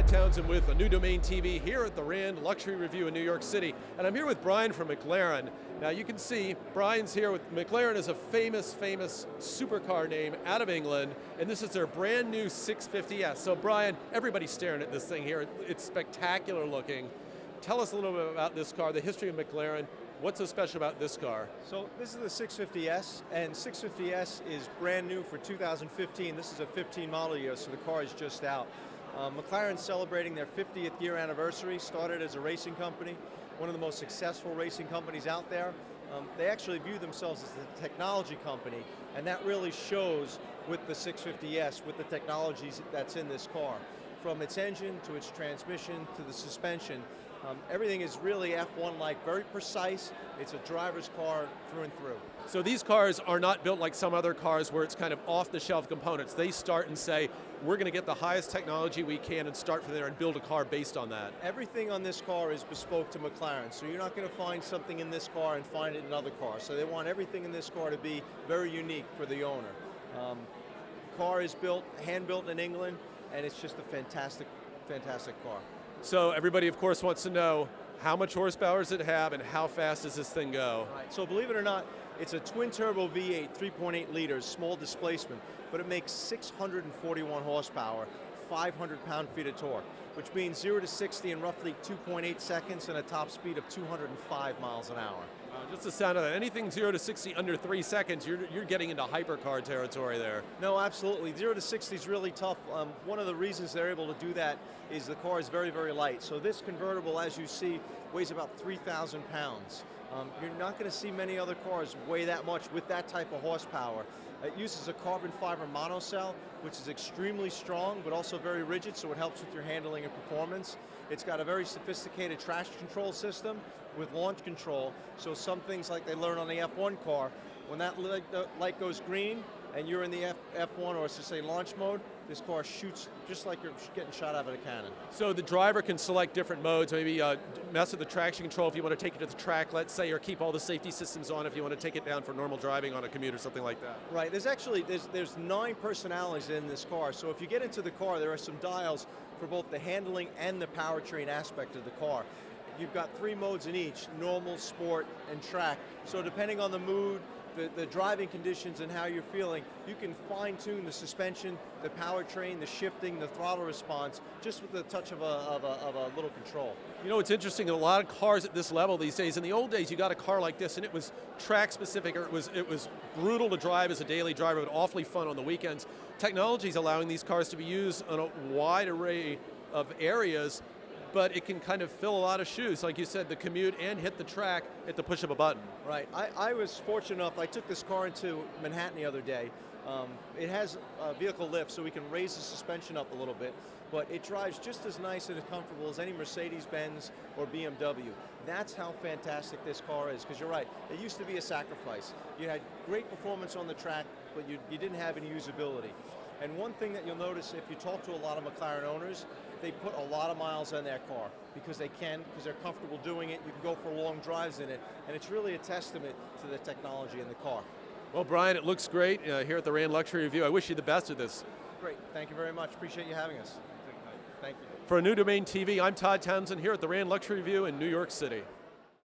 Todd Townsend with a New Domain TV here at the Rand Luxury Review in New York City. And I'm here with Brian from McLaren. Now you can see Brian's here with McLaren is a famous supercar name out of England, and this is their brand new 650S. So Brian, everybody's staring at this thing here. It's spectacular looking. Tell us a little bit about this car, the history of McLaren. What's so special about this car? So this is the 650S, and 650S is brand new for 2015. This is a 15 model year, so the car is just out. McLaren's celebrating their 50th year anniversary, started as a racing company, one of the most successful racing companies out there. They actually view themselves as a technology company, and that really shows with the 650S, with the technologies that's in this car. From its engine to its transmission to the suspension, everything is really F1-like, very precise. It's a driver's car through and through. So these cars are not built like some other cars where it's kind of off-the-shelf components. They start and say, we're going to get the highest technology we can and start from there and build a car based on that. Everything on this car is bespoke to McLaren, so you're not going to find something in this car and find it in another car. So they want everything in this car to be very unique for the owner. Car is built, hand-built in England, and it's just a fantastic car. So everybody, of course, wants to know how much horsepower does it have and how fast does this thing go? Right. So believe it or not, it's a twin-turbo V8, 3.8 liters, small displacement, but it makes 641 horsepower, 500 pound-feet of torque, which means 0 to 60 in roughly 2.8 seconds and a top speed of 205 miles an hour. Just the sound of that. Anything 0 to 60 under 3 seconds, you're getting into hypercar territory there. No, absolutely. 0 to 60 is really tough. One of the reasons they're able to do that is the car is very, very light. So this convertible, as you see, weighs about 3,000 pounds. You're not going to see many other cars weigh that much with that type of horsepower. It uses a carbon fiber monocell, which is extremely strong, but also very rigid, so it helps with your handling and performance. It's got a very sophisticated traction control system with launch control, so some things like they learn on the F1 car, when that light goes green and you're in the F1 or to say launch mode, this car shoots just like you're getting shot out of a cannon. So the driver can select different modes, maybe mess with the traction control if you want to take it to the track, let's say, or keep all the safety systems on if you want to take it down for normal driving on a commute or something like that. Right, there's 9 personalities in this car, so if you get into the car, there are some dials for both the handling and the powertrain aspect of the car. You've got 3 modes in each, normal, sport, and track. So depending on the mood, the driving conditions and how you're feeling, you can fine-tune the suspension, the powertrain, the shifting, the throttle response, just with the touch of a little control. You know, it's interesting, a lot of cars at this level these days, in the old days you got a car like this and it was track specific, or it was brutal to drive as a daily driver, but awfully fun on the weekends. Technology is allowing these cars to be used on a wide array of areas, but it can kind of fill a lot of shoes. Like you said, the commute and hit the track at the push of a button. Right, I was fortunate enough, I took this car into Manhattan the other day. It has a vehicle lift, so we can raise the suspension up a little bit, but it drives just as nice and as comfortable as any Mercedes-Benz or BMW. That's how fantastic this car is, because you're right, it used to be a sacrifice. You had great performance on the track, but you didn't have any usability. And one thing that you'll notice if you talk to a lot of McLaren owners, they put a lot of miles on their car because they can, because they're comfortable doing it. You can go for long drives in it, and it's really a testament to the technology in the car. Well, Brian, it looks great here at the Rand Luxury Review. I wish you the best with this. Great, thank you very much. Appreciate you having us. Thank you. For a New Domain TV, I'm Todd Townsend here at the Rand Luxury Review in New York City.